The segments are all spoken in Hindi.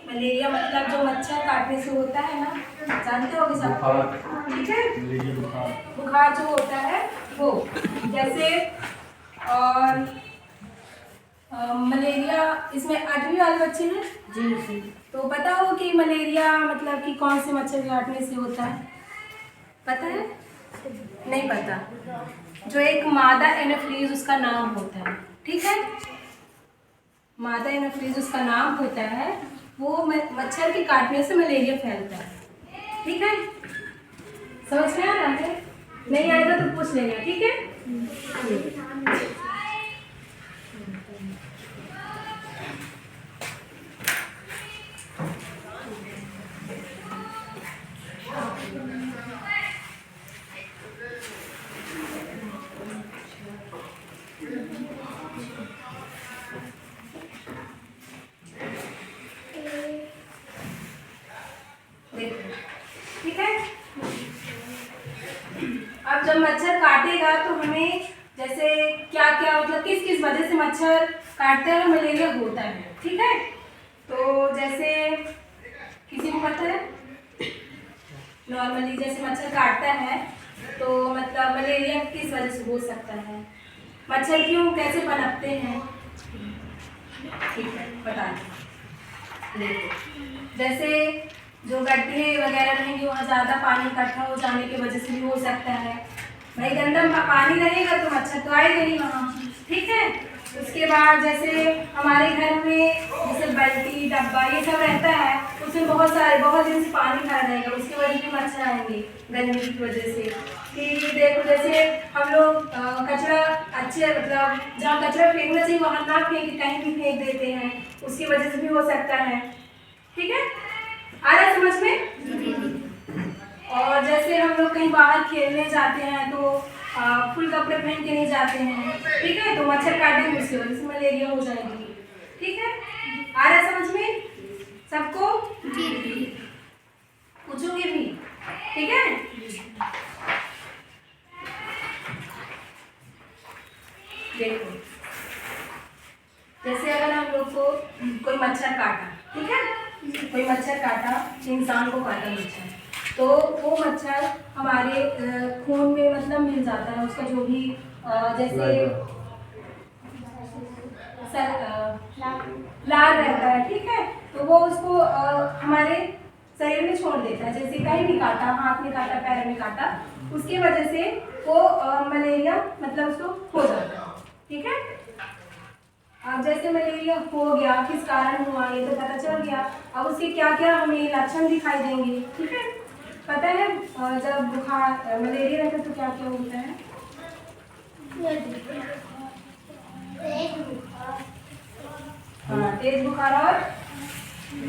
मलेरिया मतलब जो मच्छर काटने से होता है ना, जानते होगे सब, ठीक है, बुखार जो होता है वो, जैसे और मलेरिया इसमें 8वीं वाले बच्चे हैं जी जी। तो पता हो कि मलेरिया मतलब कि कौन से मच्छर काटने से होता है, पता है? नहीं पता। जो एक मादा एनोफिलीज उसका नाम होता है, ठीक है, मादा एनोफिलीज उसका नाम होता है, वो मच्छर के काटने से मलेरिया फैलता है, ठीक है, समझ में आ रहा है? नहीं आएगा तो पूछ लेना, ठीक है। ठीक है, अब जब मच्छर काटेगा तो हमें जैसे क्या क्या मतलब किस किस वजह से मच्छर काटते हैं मलेरिया होता है, ठीक है। तो जैसे किसी को पता है नॉर्मली जैसे मच्छर काटता है तो मतलब मलेरिया किस वजह से हो सकता है, मच्छर क्यों कैसे पनपते हैं, ठीक है बता देखो, जैसे जो गड्ढे वगैरह रहेंगे वहाँ ज़्यादा पानी इकट्ठा हो जाने की वजह से भी हो सकता है, भाई गंदा पानी रहेगा तो मच्छर तो आएगा नहीं वहाँ, ठीक है। उसके बाद जैसे हमारे घर में जैसे बाल्टी डब्बा ये सब रहता है, उसमें बहुत दिन से पानी भरा रहेगा, उसकी वजह से मच्छर आएंगे गंदगी की वजह से। फिर देखो जैसे हम लोग कचरा अच्छे मतलब जहाँ कचरा फेंकना चाहिए वहाँ ना फेंक के कहीं भी फेंक देते हैं, उसकी वजह से भी हो सकता है, ठीक है, आ रहा है समझ में। और जैसे हम लोग कहीं बाहर खेलने जाते हैं तो फुल कपड़े पहन के नहीं जाते हैं, ठीक है, तो मच्छर काटेंगे उसकी वजह से मलेरिया हो जाएगी, ठीक है, आ रहा है समझ में सबको? पूछोगे भी, ठीक है। देखो जैसे अगर हम लोग को कोई मच्छर काटा, ठीक है, कोई मच्छर काटा, इंसान को काटा मच्छर, तो वो मच्छर हमारे खून में मतलब मिल जाता है, उसका जो भी जैसे लाल रहता है, ठीक है, तो वो उसको हमारे शरीर में छोड़ देता है, जैसे कहीं भी काटा, हाथ में काटा, पैर में काटा, उसकी वजह से वो मलेरिया मतलब उसको हो जाता है, ठीक है। अब जैसे मलेरिया हो गया किस कारण हुआ ये तो पता चल गया, अब उसके क्या क्या हमें लक्षण दिखाई देंगे, ठीक है, पता है जब बुखार मलेरिया रहता है तो क्या क्या होता है? हाँ तेज बुखार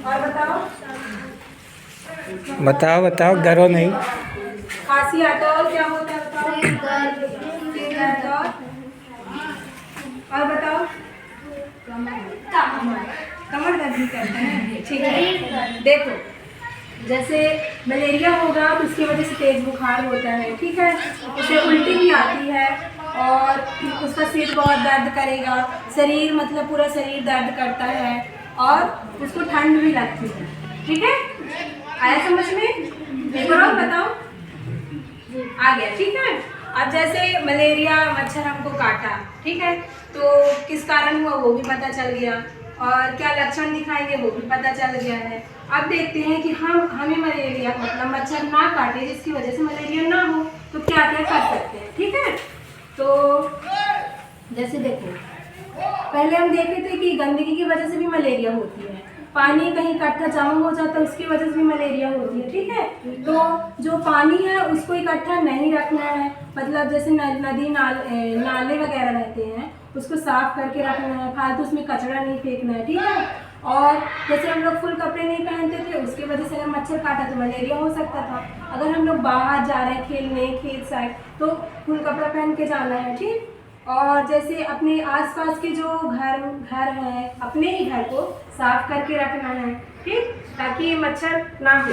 और बताओ बताओ डरो नहीं। खांसी आता है और क्या होता है बताओ? सिर दर्द और बताओ कमर दर्द भी करते हैं, ठीक है। देखो जैसे मलेरिया होगा तो उसकी वजह से तेज बुखार होता है, ठीक है, उसे उल्टी भी आती है और उसका सिर बहुत दर्द करेगा, शरीर मतलब पूरा शरीर दर्द करता है और उसको ठंड भी लगती है, ठीक है, आया समझ में? एक और बताओ आ गया, ठीक है। अब जैसे मलेरिया मच्छर हमको काटा, ठीक है, तो किस कारण हुआ वो भी पता चल गया और क्या लक्षण दिखाएंगे वो भी पता चल गया है। अब देखते हैं कि हमें मलेरिया मतलब मच्छर ना काटे जिसकी वजह से मलेरिया ना हो तो क्या क्या कर सकते हैं, ठीक है। तो जैसे देखो पहले हम देखे थे कि गंदगी की वजह से भी मलेरिया होती है, पानी कहीं इकट्ठा जमा हो जाता है उसकी वजह से भी मलेरिया होती है, ठीक है। तो जो पानी है उसको इकट्ठा नहीं रखना है, मतलब जैसे नदी नाले वगैरह रहते हैं उसको साफ करके रखना है, फालतू उसमें कचरा नहीं फेंकना है, ठीक है। और जैसे हम लोग फुल कपड़े नहीं पहनते थे उसकी वजह से अगर मच्छर काटा तो मलेरिया हो सकता था। अगर हम लोग बाहर जा रहे हैं खेलने खेत साइड तो फुल कपड़ा पहन के जाना है, ठीक। और जैसे अपने आसपास के जो घर हैं अपने ही घर को साफ करके रखना है, ठीक, ताकि मच्छर ना हो,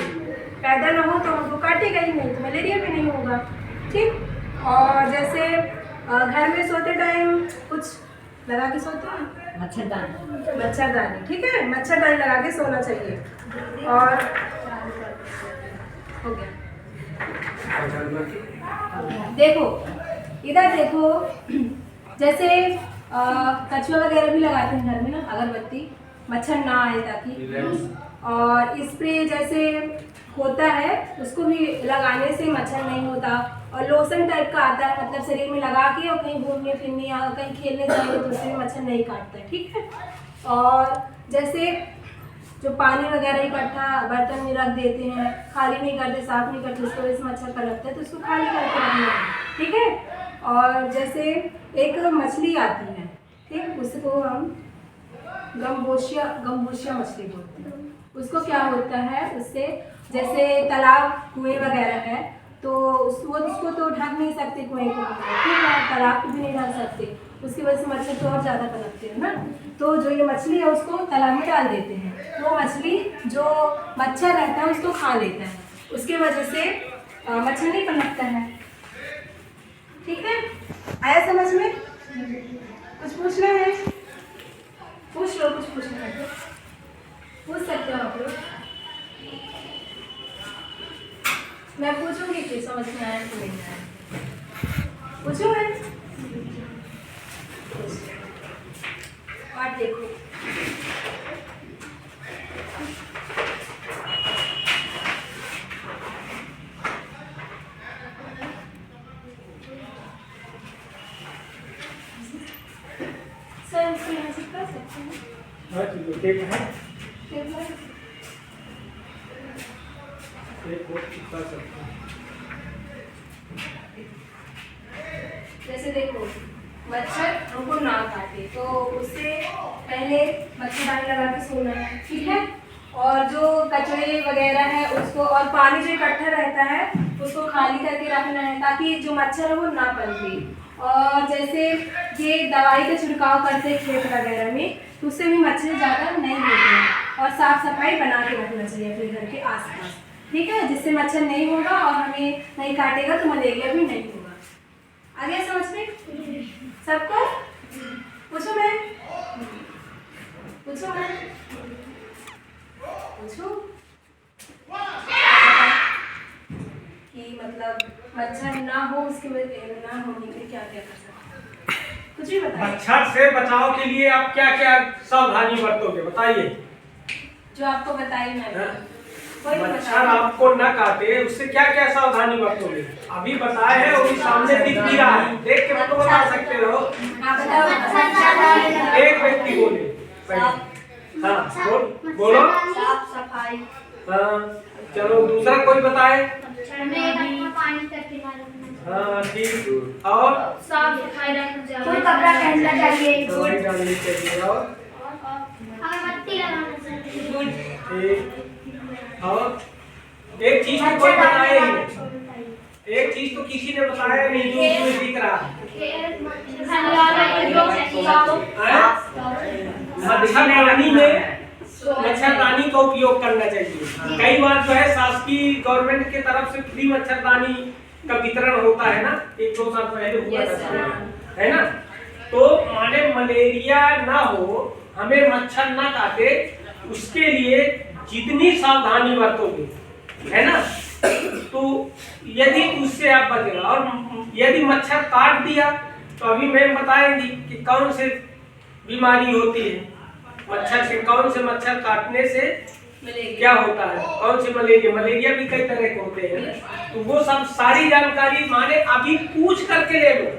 पैदा ना हो तो हमको काटेगा ही नहीं तो मलेरिया भी नहीं होगा, ठीक। और जैसे घर में सोते टाइम कुछ लगा के सोते हैं मच्छरदानी, ठीक है, मच्छरदानी लगा के सोना चाहिए। और हो गया। देखो इधर देखो, जैसे कछुआ वगैरह भी लगाते हैं घर में ना, अगरबत्ती, मच्छर ना आए ताकि। और स्प्रे जैसे होता है उसको भी लगाने से मच्छर नहीं होता। और लोशन टाइप का आता है, मतलब शरीर में लगा के और कहीं घूमने फिरने या कहीं खेलने जाएंगे तो उससे भी मच्छर नहीं काटता है, ठीक है। और जैसे जो पानी वगैरह इकट्ठा बर्तन में रख देते हैं, खाली नहीं करते, साफ नहीं करते, उसकी वजह से मच्छर पनपता है, तो उसको खाली करके रखना है, ठीक है। और जैसे एक मछली आती है, ठीक, उसको हम गम्बोशिया मछली बोलते हैं। उसको क्या होता है, उससे जैसे तालाब कुएं वगैरह है तो उसको तो ढक नहीं सकते कुएं को, ठीक है, तालाब को भी नहीं ढक सकते, उसकी वजह से मच्छर तो और ज़्यादा पनपते हैं ना। तो जो ये मछली है उसको तालाब में डाल देते हैं, वो मछली जो मच्छर रहता है उसको खा लेता है, उसके वजह से मच्छर नहीं पनपता है, ठीक है। आया समझ में? कुछ पूछना है पूछ लो, कुछ पूछना है तो पूछ सकते हो आप लोग। मैं पूछूंगी फिर समझ में आया कि नहीं आया, पूछूं मैं? और देखो सर, इसको यहाँ से कर सकते हैं? हाँ ठीक है, टेप है, टेप है? टेप को चिपका सकते हैं। जैसे देखो मच्छर हमको ना काटे तो उससे पहले मच्छरदानी लगा के सोना है, ठीक है। और जो कचरे वगैरह है उसको, और पानी जो इकट्ठा रहता है उसको खाली करके रखना है ताकि जो मच्छर है वो ना पनपे। और जैसे ये दवाई का छिड़काव करते हैं खेत वगैरह में तो उससे भी मच्छर ज़्यादा नहीं होते हैं। और साफ सफाई बना के रखना चाहिए अपने घर के आसपास, ठीक है, जिससे मच्छर नहीं होगा और हमें नहीं काटेगा तो मलेरिया भी नहीं होगा। आ गया समझ में सबको? पूछो मैं पूछो कि मतलब मच्छर ना हो उसके वजह ना होने के लिए क्या क्या कर सकते हैं, कुछ भी बताइए। मच्छर से बचाव के लिए आप क्या क्या सावधानी बरतोगे बताइए? जो आपको बताई मैंने मच्छर आपको न काटे उससे क्या क्या सावधानी बरतोगे? अभी बताए हैं, वो सामने दिख भी रहा है, देख के तो बता सकते हो। एक व्यक्ति बोले, हाँ बोलो। साफ सफाई। हाँ चलो, दूसरा कोई बताए? पानी करके हाँ ठीक, और साफ सफाई रखना चाहिए, कोई कपड़ा पहनना चाहिए, दवाई डालनी चाहिए, और अगरबत्ती लगाना चाहिए, ठीक। और एक चीज तो कोई बताया ही नहीं, एक चीज तो किसी ने बताया नहीं जो उसमें दिख रहा है। मच्छरदानी में मच्छरदानी का उपयोग करना चाहिए। कई बार जो है शासकीय गवर्नमेंट के तरफ से फ्री मच्छरदानी का वितरण होता है ना, 1-2 साल पहले हुआ था, है ना। तो माने मलेरिया ना हो, हमें मच्छर ना काटे, उसके लिए जितनी सावधानी बरतोगे, है ना, तो यदि उससे आप बचेगा। और यदि मच्छर काट दिया तो अभी मैम बताएंगी कि कौन से बीमारी होती है मच्छर से, कौन से मच्छर काटने से क्या होता है, कौन से मलेरिया भी कई तरह के होते हैं, तो वो सब सारी जानकारी माने अभी पूछ करके ले लो,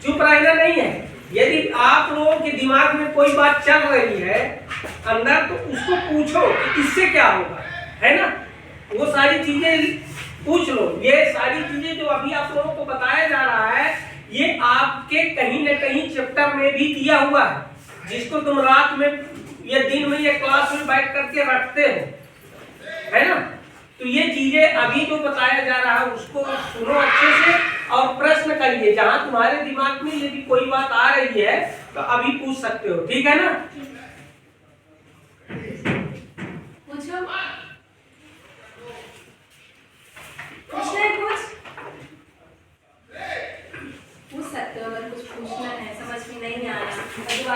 चुप रहना नहीं है। यदि आप लोगों के दिमाग में कोई बात चल रही है अंदर तो उसको पूछो कि इससे क्या होगा, है ना, वो सारी चीजें पूछ लो। ये सारी चीजें जो अभी आप लोगों को बताया जा रहा है ये आपके कहीं न कहीं चैप्टर में भी दिया हुआ है, जिसको तुम रात में या दिन में या क्लास में बैठ करके रखते हो, है ना। तो ये चीजें अभी जो बताया जा रहा है उसको सुनो अच्छे से और प्रश्न करिए। जहां तुम्हारे दिमाग में यदि कोई बात आ रही है तो अभी पूछ सकते हो, ठीक है ना। पूछो, पूछना है कुछ पूछ सकते हो, अगर कुछ पूछना है समझ में नहीं आया तो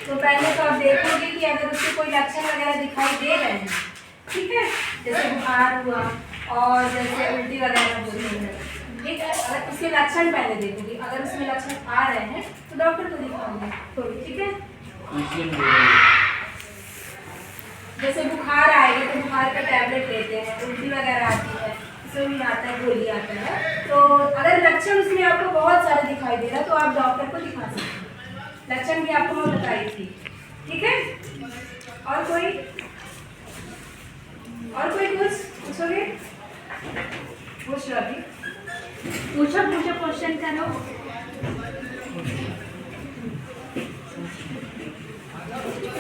तो पहले तो आप देखोगे कि अगर उसके कोई लक्षण वगैरह दिखाई दे रहे हैं, ठीक है, जैसे बुखार हुआ और जैसे उल्टी वगैरह होती है, ठीक है, अगर उसके लक्षण पहले देखोगे, अगर उसमें लक्षण आ रहे हैं तो डॉक्टर को दिखाओगे, ठीक है। जैसे बुखार आएगा तो बुखार का टैबलेट लेते हैं, उल्टी वगैरह आती है उसमें भी आता है, गोली आता है। तो अगर लक्षण उसमें आपको बहुत सारे दिखाई दे रहा है तो आप डॉक्टर को दिखा सकते हैं। लक्षण भी आपको मैं बताई थी, ठीक है। और कोई कुछ पूछोगे? पूछ लो अभी, पूछो क्वेश्चन करो।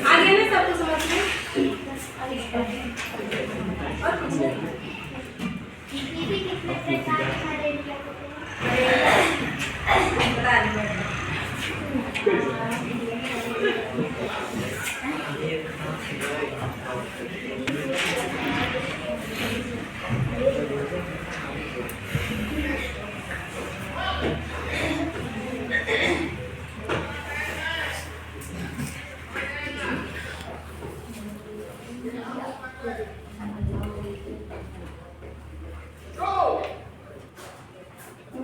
आगे ना सबको समझ में। और कुछ नहीं। दीदी कितने प्रकार के मलेरिया होते हैं? बता दो।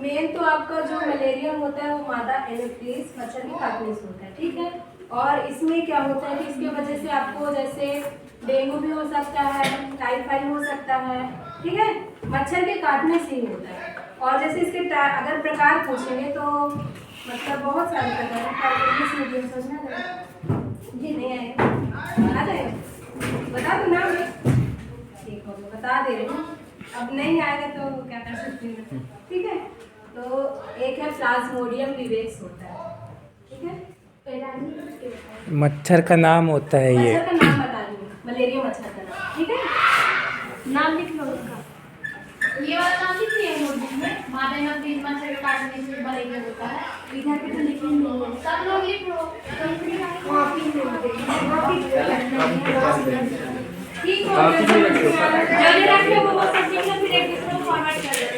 मेन तो आपका जो मलेरिया होता है वो मादा एनोफिलीज मच्छर की काटने से होता है, ठीक है। और इसमें क्या होता है कि इसके वजह से आपको जैसे डेंगू भी हो सकता है, टाइफाइड हो सकता है, ठीक है, मच्छर के काटने से ही होता है। और जैसे इसके अगर प्रकार पूछेंगे तो मतलब बहुत सारे प्रकार हैं। इंग्लिश मीडियम समझना है जी, नहीं आएगा, आ जाएगा, बता दो ना, ठीक हो गया, बता दे रही हूँ। अब नहीं आएगा तो क्या कर सकती हूँ, ठीक है। तो एक है प्लाज्मोडियम विवेक्स होता है, ठीक है। मच्छर का नाम होता है ये। मच्छर का नाम बता दूँ, मलेरिया मच्छर का नाम, ठीक है। नाम लिख लो उसका। ये वाला नाम लिख लिया नोटबुक में। मादा एनोफिलीज मच्छर के काटने से मलेरिया होता है। इधर पे तो लिख नहीं, सब लोग लिख लो। ठीक हो गया, जो रखे वो सब लिख लो, फिर एक दूसरे को फॉरवर्ड कर देना।